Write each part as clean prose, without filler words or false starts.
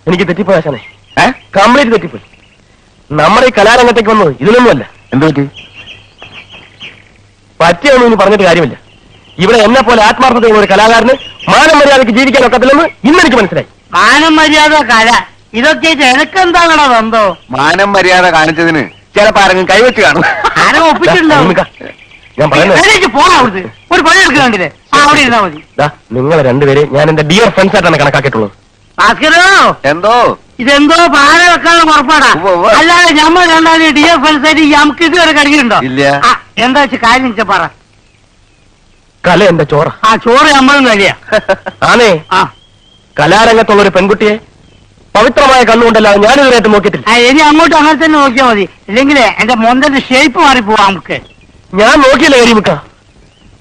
എനിക്ക് തെറ്റിപ്പോയി ആശാനെ, കംപ്ലീറ്റ് തെറ്റിപ്പോയി. നമ്മുടെ ഈ കലാരംഗത്തേക്ക് വന്നത് ഇതിലൊന്നുമല്ല. എന്ത് പറ്റി? പറ്റിയൊന്നും ഇനി പറഞ്ഞിട്ട് കാര്യമില്ല. ഇവിടെ എന്നെ പോലെ ആത്മാർത്ഥതയുള്ള ഒരു കലാകാരന് മാനം മര്യാദയ്ക്ക് ജീവിക്കാൻ ഒക്കത്തില്ലെന്ന് ഇന്നെനിക്ക് മനസ്സിലായി. മാനം മര്യാദ കല ഇതൊക്കെ എനക്കെന്താണോ ബന്ധോ? മാനം മര്യാദ കാണിച്ചതിന് ചിലപ്പോ ആരെങ്കിലും കൈവച്ച് കാണും. ആരും ഒപ്പിച്ചിട്ടുണ്ടാവും. ഞാൻ പറയുന്നത് പോണാവുന്നത് ഒരു പണി എടുക്കുന്നുണ്ടില്ലേ, അവിടെ ഇരുന്നാ മതി. നിങ്ങൾ രണ്ടുപേരെ ഞാൻ എന്റെ ഡിയർ ഫ്രണ്ട്സ് ആയിട്ടാണ് കണക്കാക്കിയിട്ടുള്ളത്. ഭാസ്കരോ, എന്തോ ഇതെന്തോ പാല വെക്കാനുള്ള പുറപ്പാടാ. അല്ലാതെ നമ്മൾ രണ്ടാലും ഡിയർ ഫ്രണ്ട്സ് ആയിട്ട് നമുക്ക് ഇതുവരെ കടിക്കുന്നുണ്ടോ? ഇല്ല. എന്താ വെച്ചാൽ കാര്യം വെച്ചാ പറ. കല എന്റെ ചോറ. ആ ചോറ് നമ്മളും കഴിയാ. ആണേ, കലാരംഗത്തുള്ള ഒരു പെൺകുട്ടിയെ പവിത്രമായ കണ്ണുകൊണ്ടല്ലാതെ ഞാനിതുവരെയായിട്ട് നോക്കിയിട്ടില്ല. ഇനി അങ്ങോട്ട് അങ്ങനെ തന്നെ നോക്കിയാൽ മതി, ഇല്ലെങ്കിലേ എന്റെ മൊന്തന്റെ ഷേപ്പ് മാറിപ്പോവാ. നമുക്ക് ഞാൻ നോക്കിയില്ല കരിമുക്ക,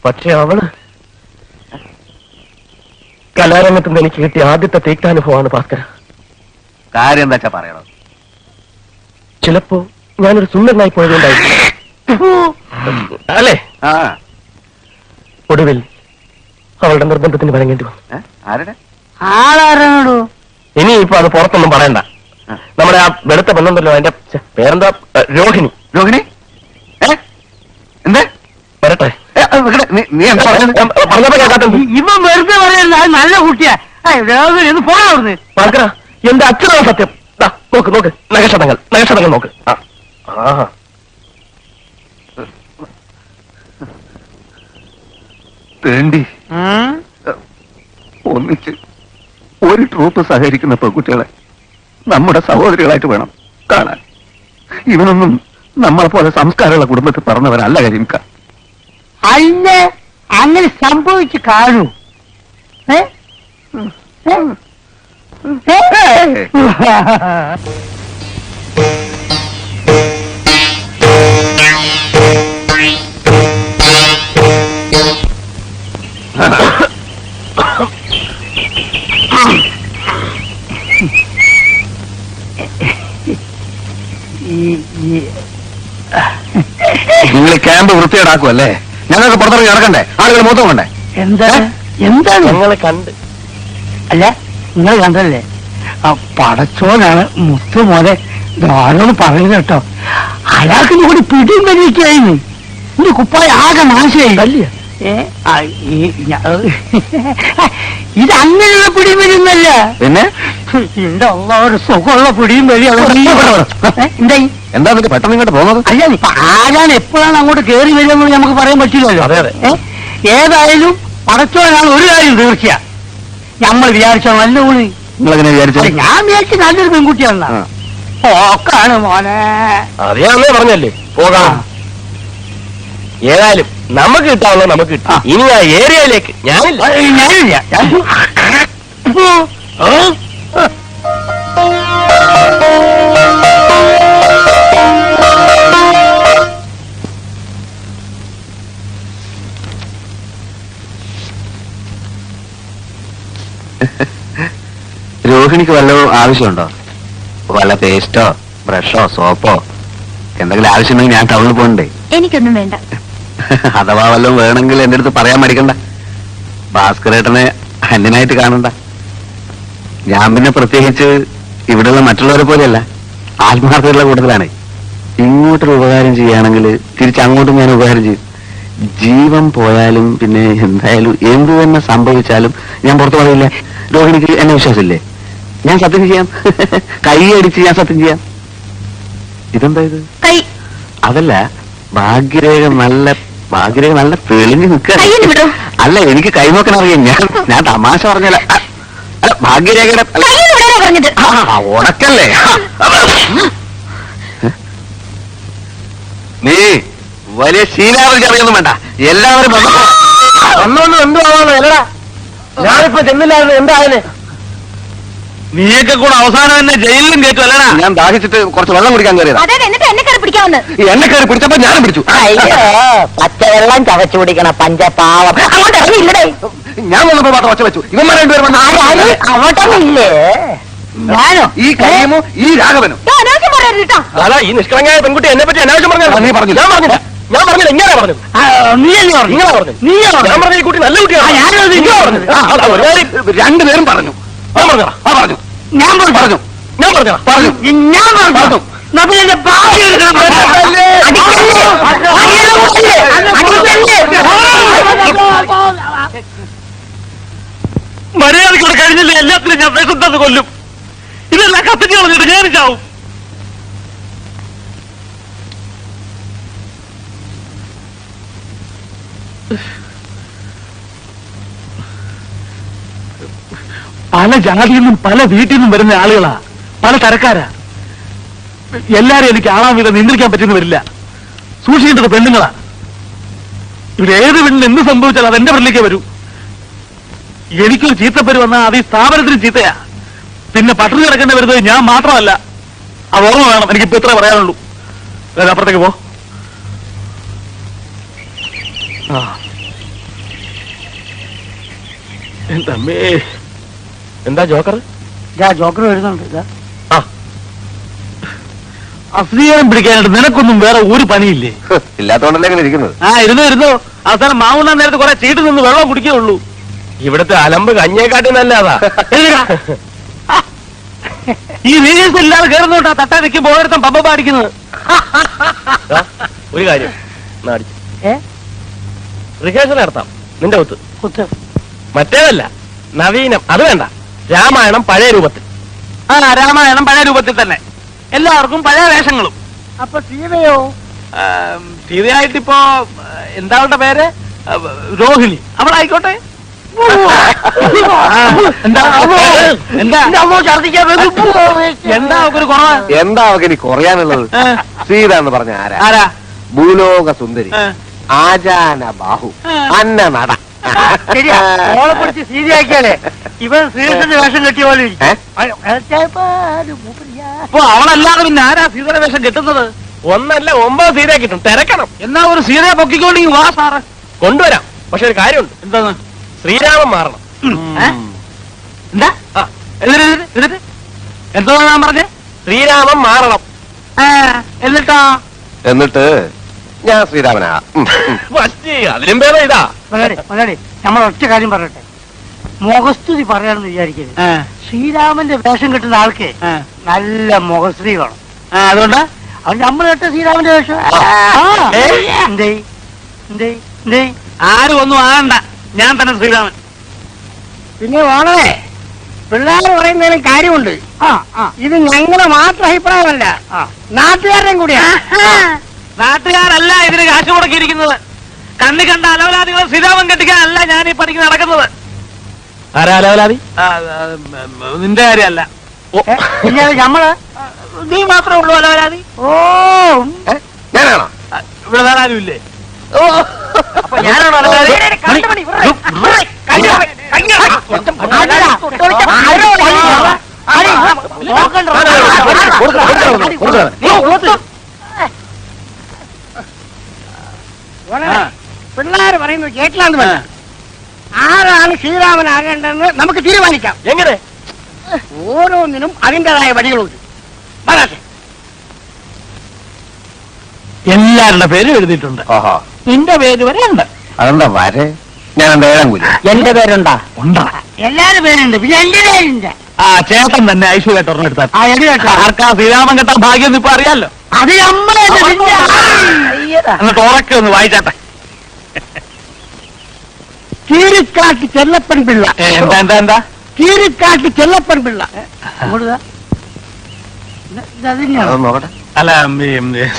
പക്ഷെ അവള് കലാരംഗത്തുനിന്ന് എനിക്ക് കിട്ടിയ ആദ്യത്തെ തീക്താനുഭവമാണ് ഭാസ്കര. കാര്യം എന്താ വെച്ചാ പറയണോ? ചിലപ്പോ ഞാനൊരു സുന്ദരനായി പോയതുകൊണ്ടായിരിക്കും അല്ലേ? ഒടുവിൽ അവളുടെ നിർബന്ധത്തിന് വഴങ്ങേണ്ടി വന്നു. ആരുടെ? ആളാരണോ? ഇനിയിപ്പോ അത് പുറത്തൊന്നും പറയണ്ട. നമ്മുടെ ആ വെളുത്ത പെണ്ണുണ്ടല്ലോ, അതിന്റെ പേരെന്താ? രോഹിണി. രോഹിണി എന്തേ? വരട്ടെ. ഇവൻ വെറുതെ പറയുന്നത് അത് നല്ല കുട്ടിയാ. രോഹിണി പോണാവുന്നത് ഭാസ്കര, എന്റെ അച്ഛനാണ് സത്യം. നോക്ക് നോക്ക്, നഗക്ഷതങ്ങൾ നോക്ക്. വേണ്ടി ഒന്നിച്ച് ഒരു ട്രൂപ്പ് സഹകരിക്കുന്ന പെൺകുട്ടികളെ നമ്മുടെ സഹോദരികളായിട്ട് വേണം കാണാൻ. ഇവനൊന്നും നമ്മളെ പോലെ സംസ്കാരമുള്ള കുടുംബത്തിൽ പറഞ്ഞവരല്ല കരിമിക്ക. അല്ല, അങ്ങനെ സംഭവിച്ചു കാണൂ. നിങ്ങൾ ക്യാമ്പ് വൃത്തിയേടാക്കുമല്ലേ? ഞങ്ങൾക്ക് പുറത്തിറങ്ങി നടക്കണ്ടേ? ആളുകൾ മൊത്തം കണ്ടേ? എന്താണ് ഞങ്ങളെ കണ്ട്? അല്ല, നിങ്ങൾ കണ്ടല്ലേ? പടച്ചോനാണ് മുത്തു മോനെ ആരോട് പറയുന്നത് കേട്ടോ. അയാൾക്ക് കൂടി പിടിയും വലിക്കായിരുന്നു. എന്റെ കുപ്പായ ആകെ നാശമായി. ഇത് അങ്ങനെയുള്ള പിടിയും വലിയൊന്നല്ല. പിന്നെ എന്റെ ഒരു സുഖമുള്ള പിടിയും വലിയ എന്തായി? എന്താ പെട്ടെന്ന് ഇങ്ങോട്ട് പോകുന്നത്? അല്ല, ഇപ്പൊ ആരാണ് എപ്പോഴാണ് അങ്ങോട്ട് കയറി വരുമെന്ന് നമുക്ക് പറയാൻ പറ്റില്ലല്ലോ. ഏതായാലും പടച്ചോനാണ് ഒരു കാര്യം തീർച്ചയാ. നമ്മൾ വിചാരിച്ചോ നല്ല ഊണ്. നിങ്ങളെങ്ങനെ വിചാരിച്ചു? ഞാൻ വിചാരിച്ച നല്ലൊരു പെൺകുട്ടിയാണ്. ഓക്കാണ് മോനെ. അറിയാമെന്നേ പറഞ്ഞല്ലേ പോകാം. ഏതായാലും നമുക്ക് കിട്ടാവുന്നത് നമുക്ക് കിട്ടും. ഇനി ആ ഏരിയയിലേക്ക് ഞാനില്ല. രോഹിണിക്ക് വല്ലതും ആവശ്യമുണ്ടോ? വല്ല പേസ്റ്റോ ബ്രഷോ സോപ്പോ എന്തെങ്കിലും ആവശ്യമുണ്ടെങ്കിൽ ഞാൻ ടൗണിൽ പോകണ്ടേ? എനിക്കൊന്നും വേണ്ട. അഥവാ വല്ലതും വേണമെങ്കിൽ എന്റെ അടുത്ത് പറയാൻ മടിക്കണ്ട. ഭാസ്കരേട്ടനെ അന്യനായിട്ട് കാണണ്ട. ഞാൻ പിന്നെ പ്രത്യേകിച്ച് ഇവിടെയുള്ള മറ്റുള്ളവരെ പോലെയല്ല, ആത്മാർത്ഥതയുള്ള കൂട്ടത്തിലാണ്. ഇങ്ങോട്ടൊരു ഉപകാരം ചെയ്യുകയാണെങ്കിൽ തിരിച്ചങ്ങോട്ടും ഞാൻ ഉപകാരം ചെയ്യും. ജീവൻ പോയാലും പിന്നെ എന്തായാലും എന്തു തന്നെ സംഭവിച്ചാലും ഞാൻ പുറത്തു പറയില്ല. രോഹിണിക്ക് എന്നെ വിശ്വാസമില്ലേ? ഞാൻ സത്യം ചെയ്യാം. കൈ അടിച്ച് ഞാൻ സത്യം ചെയ്യാം. ഇതെന്താ ഇത്? അതല്ല, ഭാഗ്യരേഖ നല്ല തെളിഞ്ഞു നിൽക്കുക. അല്ല, എനിക്ക് കൈനോക്കാൻ അറിയാം. ഞാൻ തമാശ പറഞ്ഞല്ല. അല്ല, ഭാഗ്യരേഖയുടെ ഉടക്കല്ലേ? നീ വലിയ ശീലാവധി അറിയൊന്നും വേണ്ട. എല്ലാവരും വന്നൊന്നും എന്തോ ആവാന്നോ? അല്ലടാ, ഞാനിപ്പോ ചെന്നില്ലായിരുന്നു. എന്തായാലും നീയൊക്കെ കൂടെ അവസാനം തന്നെ ജയിലിലും കയറ്റും അല്ലടാ. ഞാൻ ദാഹിച്ചിട്ട് കുറച്ച് വെള്ളം കുടിക്കാൻ കയറിയതാ. എന്നെ കയറി പിടിച്ചപ്പോ ഞാനും പിടിച്ചു. പച്ചവെള്ളം ചവച്ചു കുടിക്കണ പഞ്ചപാവം. ഞാൻ വന്നപ്പോ മാത്രം ഒച്ച വെച്ചു. ഇവന്മാർ രണ്ടുപേരും അങ്ങോട്ടൊന്നില്ലേ? ഞാനോ? ഈ കരീമും ഈ രാഘവനും. ഈ നിഷ്കളങ്കയായ പെൺകുട്ടി എന്നെ പറ്റി അനാവശ്യം പറഞ്ഞു. നീ പറഞ്ഞു? ഞാൻ പറഞ്ഞില്ല. ഇങ്ങനെ പറഞ്ഞു. ഞാൻ പറഞ്ഞ ഈ കുട്ടി നല്ല കുട്ടിയാണ്. രണ്ടുപേരും പറഞ്ഞു. പറഞ്ഞു ഞാൻ പറഞ്ഞു ഞാൻ പറഞ്ഞോ പറഞ്ഞു ഞാൻ പറഞ്ഞു നബിയുടെ ഭാര്യ മര്യാദക്കൂടെ കഴിഞ്ഞില്ല എല്ലാത്തിനും ഞാൻ വിഷം തന്ന് കൊല്ലും. ഇതെല്ലാം കത്തിച്ച് കളഞ്ഞിട്ട് കയറി ചാവും. പല ജാതിയിൽ നിന്നും പല വീട്ടിൽ നിന്നും വരുന്ന ആളുകളാ, പല തരക്കാരാ. എല്ലാരും എനിക്ക് ആളാൻ വീതം നിയന്ത്രിക്കാൻ പറ്റുന്ന വരില്ല. സൂക്ഷിക്കേണ്ടത് പെണ്ണുങ്ങളാ. ഇവിടെ ഏത് പെണ്ണിന് എന്ത് സംഭവിച്ചാലും അതെന്റെ പെണ്ണിലേക്ക് വരൂ. എനിക്കൊരു ചീത്തപ്പേര് വന്നാൽ അത് ഈ സ്ഥാപനത്തിന് ചീത്തയാ. പിന്നെ പട്ടിണി കിടക്കേണ്ടി വരുന്നത് ഞാൻ മാത്രമല്ല. അത് ഓർമ്മ വേണം. എനിക്കിപ്പോ ഇത്ര പറയാനുള്ളൂ. അപ്പുറത്തേക്ക് പോ. എന്തമ്മേ, എന്താ ജോക്കർ? ജോക്കർ വരുന്നുണ്ട്. അശ്ലീലം പിടിക്കാനായിട്ട് നിനക്കൊന്നും വേറെ ഒരു പണിയില്ലേ? ഇല്ലാത്തോണ്ടല്ലേ ഇങ്ങനെ ഇരിക്കുന്നത്. ഇരുന്നു അവസാനം മാവുന്ന നേരത്ത് കുറെ ചീട്ട് നിന്ന് വെള്ളം കുടിക്കുകയുള്ളൂ. ഇവിടുത്തെ അലമ്പ് കഞ്ഞേക്കാട്ടി നല്ലതാ. ഈ റീൽസ് ഇല്ലാതെ കയറുന്നോട്ടാ തട്ടാ നിൽക്കുമ്പോ ഓരോരുത്തൻ പമ്പ പാടിക്കുന്നത്. ഒരു കാര്യം റിഹേഴ്സൽ നടത്താം നിന്റെ ഒത്ത്. മറ്റേതല്ല, നവീനം. അത് വേണ്ട. രാമായണം പഴയ രൂപത്തിൽ. രാമായണം പഴയ രൂപത്തിൽ തന്നെ. എല്ലാവർക്കും പഴയ വേഷങ്ങളും. അപ്പൊ സീതയോ? സീതയായിട്ടിപ്പോ എന്താ അവളുടെ പേര്? രോഹിണി. അവളായിക്കോട്ടെ. എന്താ ഒരു കുറവ്? എന്താ അവർക്ക് ഇനി കുറയാനുള്ളത്? സീത എന്ന് പറഞ്ഞ ആരാ? ഭൂലോക സുന്ദരി, ആചാന ബാഹു, അന്ന നട. ഓളെ പിടിച്ച് സീതയാക്കിയാലേ ഇവൻ ശ്രീകൃഷ്ണന്റെ വേഷം കെട്ടിയ പോലെ. അപ്പൊ അവളല്ലാതെ പിന്നെ ആരാ സീതയുടെ വേഷം കെട്ടുന്നത്? ഒന്നല്ല 9 സീതയെ കിട്ടും. തിരക്കണം. എന്നാ ഒരു സീതയെ പൊക്കിക്കൊണ്ടെങ്കിൽ വാ സാറ്. കൊണ്ടുവരാം. പക്ഷെ ഒരു കാര്യമുണ്ട്. എന്താന്ന്? ശ്രീരാമൻ മാറണം. എന്താ എന്നിട്ട് എന്തോ ഞാൻ പറഞ്ഞേ? ശ്രീരാമൻ മാറണം. എന്നിട്ട് ഞാൻ ശ്രീരാമനാ. അതിലും പേരെ ഇതാ. നമ്മൾ ഒറ്റ കാര്യം പറയട്ടെ. മുഖസ്തുതി പറയാണെന്ന് വിചാരിക്കരുത്. ശ്രീരാമന്റെ വേഷം കിട്ടുന്ന ആൾക്ക് നല്ല മുഖസ്തുതി വേണം. അതുകൊണ്ട് അവൻ നമ്മൾ കേട്ട ശ്രീരാമന്റെ വേഷം. ആരും ഒന്നും ആകണ്ട. ഞാൻ തന്നെ ശ്രീരാമൻ. പിന്നെ വേണേ പിള്ളേർ പറയുന്നതിനും കാര്യമുണ്ട്. ഇത് ഞങ്ങളുടെ മാത്രം അഭിപ്രായമല്ല, നാട്ടുകാരുടെയും കൂടിയാ. നാട്ടുകാരല്ല ഇതിന് കാശ് മുടക്കിയിരിക്കുന്നത്. കണ്ണി കണ്ട അലവലാദികളെ ശ്രീരാമൻ കെട്ടിക്കാനല്ല ഞാൻ ഈ പണിക്ക് നടക്കുന്നത്. ആരാ അലവലാദി? നിന്റെ കാര്യമല്ല. നമ്മള് നീ മാത്രമേ ഉള്ളൂ അലവലാദി. ഞാനാണോ? ഇവിടെ വേറെ ആരും ഇല്ലേ? അപ്പൊ ഞാനാണോ അലവലാദി? പിള്ളേർ പറയുന്നത് കേട്ടില്ലാന്ന് വേണ്ട. ആരാണ് ശ്രീരാമനാകേണ്ടതെന്ന് നമുക്ക് തീരുമാനിക്കാം. എങ്ങനെ? ഓരോന്നിനും അതിൻ്റെതായ വഴികളുണ്ട്. എല്ലാവരുടെ പേരും എഴുതിയിട്ടുണ്ട്. നിന്റെ പേര് വരെ ഉണ്ട്. അതെന്താ വരെ? ഞാൻ എന്താ ഏഴാം കൂലി? എന്റെ പേരുണ്ടാ? ഉണ്ടാ. എല്ലാരും പേരുണ്ട്. പിന്നെ എന്റെ പേരുണ്ട്. ചേട്ടൻ തന്നെ ഐശ്വര്യ ഒരെണ്ണം എടുത്താൽ ആർക്കാ ശ്രീരാമൻ കെട്ടാൻ ഭാഗ്യം ഇപ്പൊ അറിയാലോ. അത് എന്നിട്ട് ഉറക്കെ ഒന്ന് വായിച്ചാട്ടെ. കീരിക്കാട്ട് ചെല്ലപ്പൻ പിള്ള. എന്താ കീരിക്കാട്ട് ചെല്ലപ്പൻ പിള്ള. നോക്കട്ടെ. അല്ല,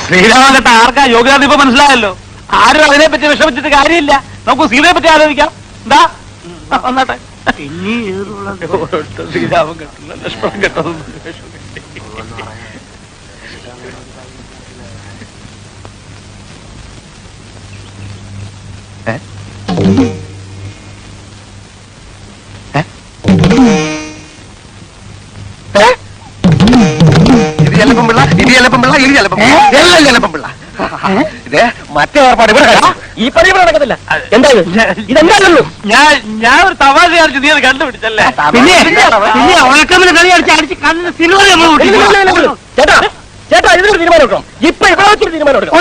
ശ്രീരാമൻ കെട്ട ആർക്കാ യോഗ്യത ഇപ്പൊ മനസ്സിലായല്ലോ. ആരും അതിനെപ്പറ്റി വിഷമിച്ചിട്ട് കാര്യമില്ല. നമുക്ക് സീതയെ പറ്റി ആലോചിക്കാം. എന്താ വന്നാട്ടെ. ശ്രീരാമൻ കെട്ടില്ല, ലക്ഷ്മണൻ കെട്ടത്. മറ്റേ ഏർപ്പാട് ഇവിടെ ഈ പണി ഇവിടെ നടക്കത്തില്ല. എന്താ ഇതെന്താണല്ലോ? ഞാൻ ഒരു തമാശ കാണിച്ചു നീ അത് കണ്ടുപിടിച്ചല്ലേ? പിന്നെ ഉണക്കമിന് കളി അടിച്ച് കണ്ണിന് സിനിമ ചേട്ടാ ചേട്ടാ ഇതിനൊരു തീരുമാനം എടുക്കണം. ഇപ്പൊ ഇവിടെ വെച്ചൊരു തീരുമാനം എടുക്കണം.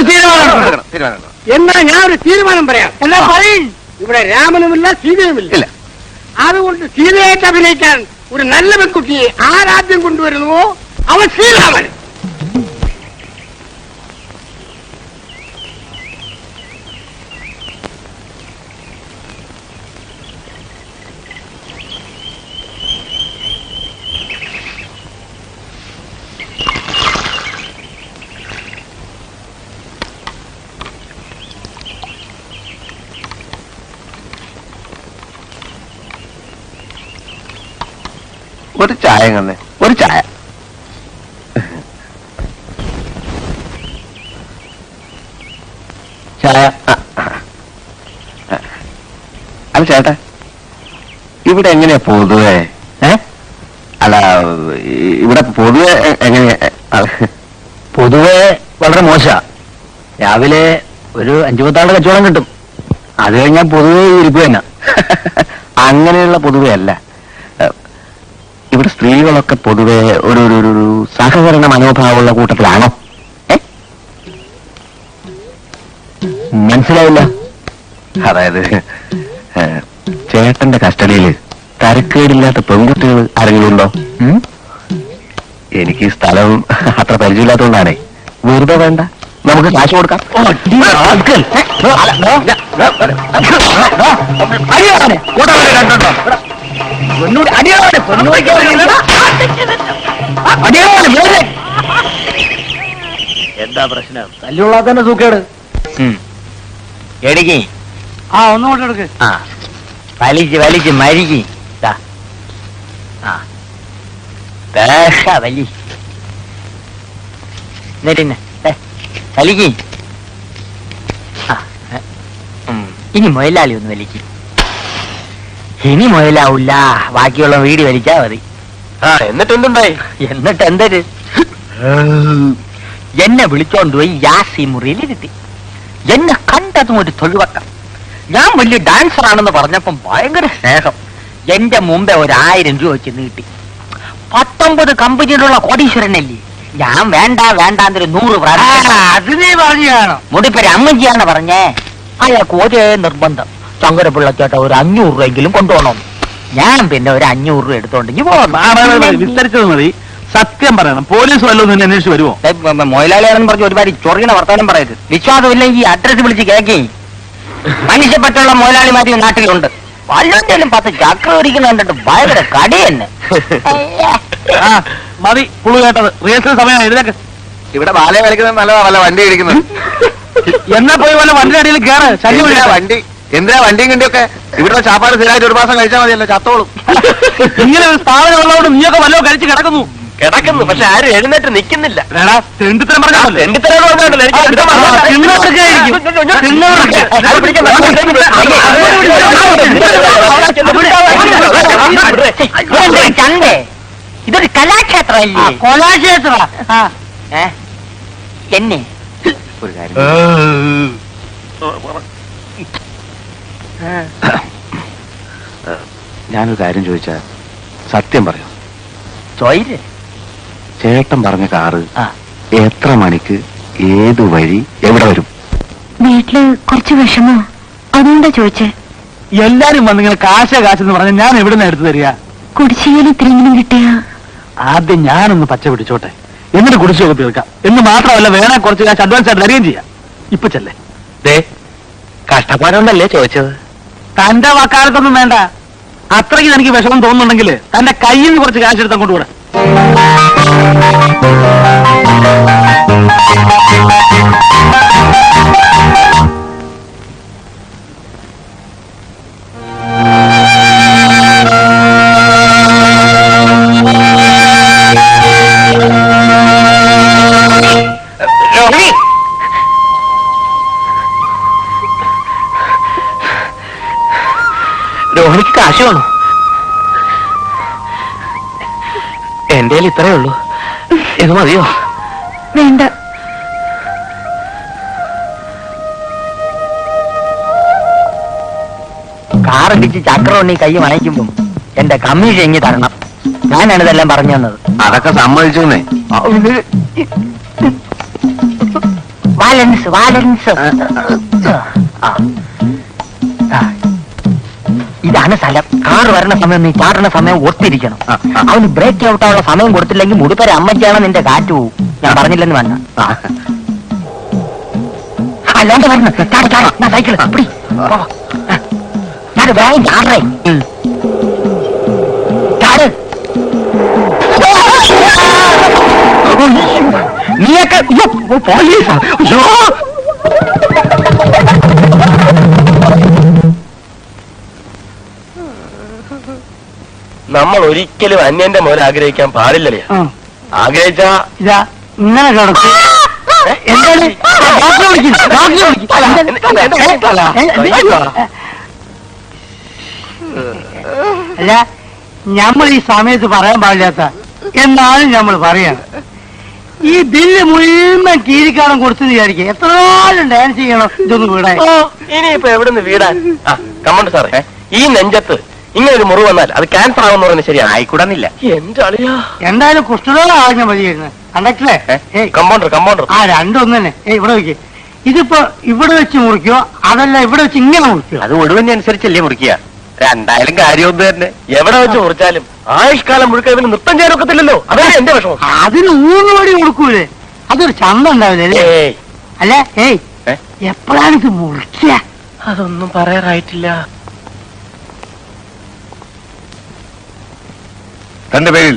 എന്നാ ഞാൻ ഒരു തീരുമാനം പറയാം. എന്നാ പറയും. ഇവിടെ രാമനുമില്ല സീതയുമില്ല. അതുകൊണ്ട് സീതയായിട്ട് അഭിനയിക്കാൻ ഒരു നല്ല പെൺകുട്ടിയെ ആരാദ്യം കൊണ്ടുവരുന്നുവോ അവൻ ശ്രീരാമൻ. ഒരു ചായ കണ്ണേ, ഒരു ചായ. ചായ. അല്ല ചേട്ടാ, ഇവിടെ എങ്ങനെയാ പൊതുവെ? അല്ല, ഇവിടെ പൊതുവെ എങ്ങനെയാ? പൊതുവെ വളരെ മോശ. രാവിലെ ഒരു 5-10 കച്ചവടം കിട്ടും. അത് കഴിഞ്ഞാൽ പൊതുവെ ഇരിപ്പ് തന്നെ. അങ്ങനെയുള്ള പൊതുവെ അല്ല. ഇവിടെ സ്ത്രീകളൊക്കെ പൊതുവെ ഒരു ഒരു ഒരു സഹകരണ മനോഭാവമുള്ള കൂട്ടത്തിലാണോ? മനസ്സിലായില്ല. അതായത് ചേട്ടന്റെ കസ്റ്റഡിയിൽ തരക്കേടില്ലാത്ത പെൺകുട്ടികൾ ആരെങ്കിലും ഉണ്ടോ? എനിക്ക് ഈ സ്ഥലം അത്ര പരിചയമില്ലാത്തതുകൊണ്ടാണേ. വെറുതെ വേണ്ട, നമുക്ക് കാശ് കൊടുക്കാം. എന്താ പ്രശ്നം? തല്ലുള്ള തന്നെ സൂക്കേട്. എടിക്ക്. ഒന്നുകൊണ്ട് എടുക്ക്. വലിച്ച് മരിക്ക്. വലി വലിക്ക്. ഇനി മുയലാളി ഒന്ന് വലിക്ക്. ഇനി മുയലാവൂല, ബാക്കിയുള്ള വീടി വലിച്ചാ മതി. എന്നിട്ട് എന്തുണ്ടായി? എന്നിട്ട് എന്തൊരു എന്നെ വിളിച്ചോണ്ട് പോയി യാസി മുറിയിൽ ഇരുത്തി. എന്നെ കണ്ടതും ഒരു തൊഴിവട്ടം. ഞാൻ വലിയ ഡാൻസർ ആണെന്ന് പറഞ്ഞപ്പം ഭയങ്കര സ്നേഹം. എന്റെ മുമ്പേ 1000 രൂപ വെച്ച് നീട്ടി. 19 കമ്പനിയിലുള്ള കോടീശ്വരനല്ലേ. ഞാൻ വേണ്ട വേണ്ടാന്നൊരു 100 അതിനെ പറഞ്ഞാണോ? മുടിപ്പേര് അമ്മജിയാണ് പറഞ്ഞേ. അയാൾക്ക് ഒരേ നിർബന്ധം, ശങ്കരപിള്ളച്ചേട്ട ഒരു 500 രൂപയെങ്കിലും കൊണ്ടുപോകണം. ഞാൻ പിന്നെ ഒരു 500 രൂപ എടുത്തോണ്ടെങ്കിൽ വിസ്തരിച്ചത് മതി. സത്യം പറയണം, പോലീസ് വല്ലതും നിന്നെ അന്വേഷിച്ച് വരുമോ? മൊയിലാളിയാണെന്ന് പറഞ്ഞ് ഒരുപാട് ചൊറിയണ വർത്താനം പറയരുത്. വിശ്വാസമില്ലെങ്കിൽ അഡ്രസ് വിളിച്ച് കേൾക്കേ. മനുഷ്യപ്പറ്റുള്ള മൊയിലാളിമാരി നാട്ടിലുണ്ട്. വല്ലതിലും 10 ചക്ര ഒരിക്കലും കണ്ടിട്ട് ഭയങ്കര കടി തന്നെ. മതി പുളു കേട്ടത്. റിഹേഴ്സൽ സമയം എഴുതേക്ക്. ഇവിടെ ബാല കളിക്കുന്നത് നല്ലതാ, വല്ല വണ്ടി ഇടിക്കുന്നത്. എന്നാ പോയി വല്ല വണ്ടിയുടെ അടിയിൽ കയറ്. ശല്യം വണ്ടി എന്തിനാ വണ്ടിയും കണ്ടിയൊക്കെ? ഇവിടെ ചാപ്പാട് സ്ഥിരമായിട്ട് 1 മാസം കഴിച്ചാൽ മതിയല്ലോ, ചത്തോളും. ഇങ്ങനെ ഒരു സ്ഥാപനം ഉള്ളതുകൊണ്ട് നീയൊക്കെ വല്ലതും കഴിച്ച് കിടക്കുന്നു. പക്ഷെ ആരും എഴുന്നേറ്റ് നിൽക്കുന്നില്ല. തെണ്ടിത്തരം പറഞ്ഞാൽ ചന്തേ, ഇതൊരു കലാക്ഷേത്രമല്ലേ? കലാക്ഷേത്ര എന്നെ ഒരു കാര്യം, ഞാനൊരു കാര്യം ചോദിച്ചാ സത്യം പറയൂ. ചോയില്ലേ? ചേട്ടൻ പറഞ്ഞ കാറ് എത്ര മണിക്ക്, ഏത് വഴി, എവിടെ വരും? വീട്ടില് കുറച്ച് വിഷമോ, അതുകൊണ്ടാ ചോദിച്ചേ. എല്ലാരും വന്നിങ്ങനെ കാശെന്ന് പറഞ്ഞാൽ ഞാൻ എവിടുന്ന് എടുത്തു തരിക? കുടിശ്ശികയിൽ ഇത്രയെങ്കിലും കിട്ടിയാ ആദ്യം ഞാനൊന്ന് പച്ച പിടിച്ചോട്ടെ, എന്നിട്ട് കുടിശ്ശിക തീർക്കാം. എന്ന് മാത്രമല്ല, വേണേ കുറച്ച് കാശ് അഡ്വാൻസ് ആയിട്ട് തരികയും ചെയ്യാം. ഇപ്പൊ ചെല്ലേ. കഷ്ടപ്പാടുണ്ടല്ലേ ചോദിച്ചത്? തന്റെ വക്കാലത്തൊന്നും വേണ്ട. അത്രയ്ക്ക് എനിക്ക് വിഷമം തോന്നുന്നുണ്ടെങ്കിൽ തന്റെ കയ്യിൽ നിന്ന് കുറച്ച് കാശ് എടുത്താൽ കൊണ്ടുകൂടെ? രോഹിണിക്ക് കാശ് വേണോ? എന്റെ ഇത്രയേ ഉള്ളൂ. ഇത് മതിയോ? വേണ്ട. കാറടിച്ച് ചക്രവണ്ണി കൈ മണയ്ക്കുമ്പോ എന്റെ കമ്മീഷൻ എങ്ങി തരണം. ഞാനാണ് ഇതെല്ലാം പറഞ്ഞു തന്നത്. അതൊക്കെ സമ്മതിച്ചേ. വാലൻസ് ഇത് ഇതാണ് സ്ഥലം. കാറ് വരണ സമയം നീ ചാടുന്ന സമയം ഒത്തിരിക്കണം. അവന് ബ്രേക്ക് ഔട്ടാനുള്ള സമയം കൊടുത്തില്ലെങ്കിൽ മുടിപ്പര അമ്മയ്ക്കാണ് നിന്റെ കാറ്റ് പോവും. ഞാൻ പറഞ്ഞില്ലെന്ന് വേണ്ട. അല്ലാണ്ട് പറഞ്ഞു സൈക്കിൾ ഞാൻ വേഗം ചാടേ. ചാട്. നീയൊക്കെ പോലീസാ. നമ്മൾ ഒരിക്കലും അന്യന്റെ മോൻ ആഗ്രഹിക്കാൻ പാടില്ലല്ലേ? ആഗ്രഹിച്ചാ ഇതാ ഇങ്ങനെ കിടക്കും. എന്താണ് അല്ല, നമ്മൾ ഈ സമയത്ത് പറയാൻ പാടില്ലാത്ത എന്നാലും നമ്മൾ പറയാണ്. ഈ ബില്ല് മുഴുവൻ കീരിക്കാളം കൊടുത്തെന്ന് വിചാരിക്കുക. എത്ര നാളും ഡാൻസ് ചെയ്യണം ഇതൊന്ന് വീടാൻ. ഇനിയിപ്പോ എവിടുന്ന് വീടാൻ? കമണ്ട് സാറേ, ഈ നെഞ്ചത്ത് ഇങ്ങനെ ഒരു മുറിവ് വന്നാൽ അത് ക്യാൻസർ ആവുന്ന പറയുന്നത് ശരിയാണ്. ആയിക്കൂടുന്നില്ല. എന്റെ അളിയാ, എന്തായാലും കുഷ്ഠരോഗം ആകാൻ മതിയായിരുന്നു. കണ്ടക്ടറേ, കമ്പൗണ്ടർ ആ രണ്ടൊന്നു തന്നെ. ഇവിടെ വെക്ക്. ഇതിപ്പോ ഇവിടെ വെച്ച് മുറിക്കോ അതല്ല ഇവിടെ വെച്ച് ഇങ്ങനെ മുറിക്കോ? അത് ഒഴിവിനെ അനുസരിച്ചല്ലേ മുറിക്കുക. രണ്ടായാലും കാര്യമൊന്നും തന്നെ. എവിടെ വെച്ച് മുറിച്ചാലും ആയുഷ്കാലം മുഴുക്ക ഇവന് നൃത്തം ചെയ്യാനൊക്കത്തില്ലല്ലോ. അതാണ് എന്റെ വിഷമം. അതിന് 3 കോടി കൊടുക്കൂലേ? അതൊരു ചന്തം ഉണ്ടാവില്ലേ? ഏയ്, അല്ല എപ്പോഴാണ് ഇത് മുറിക്കുക? അതൊന്നും പറയാറായിട്ടില്ല. തന്റെ പേരിൽ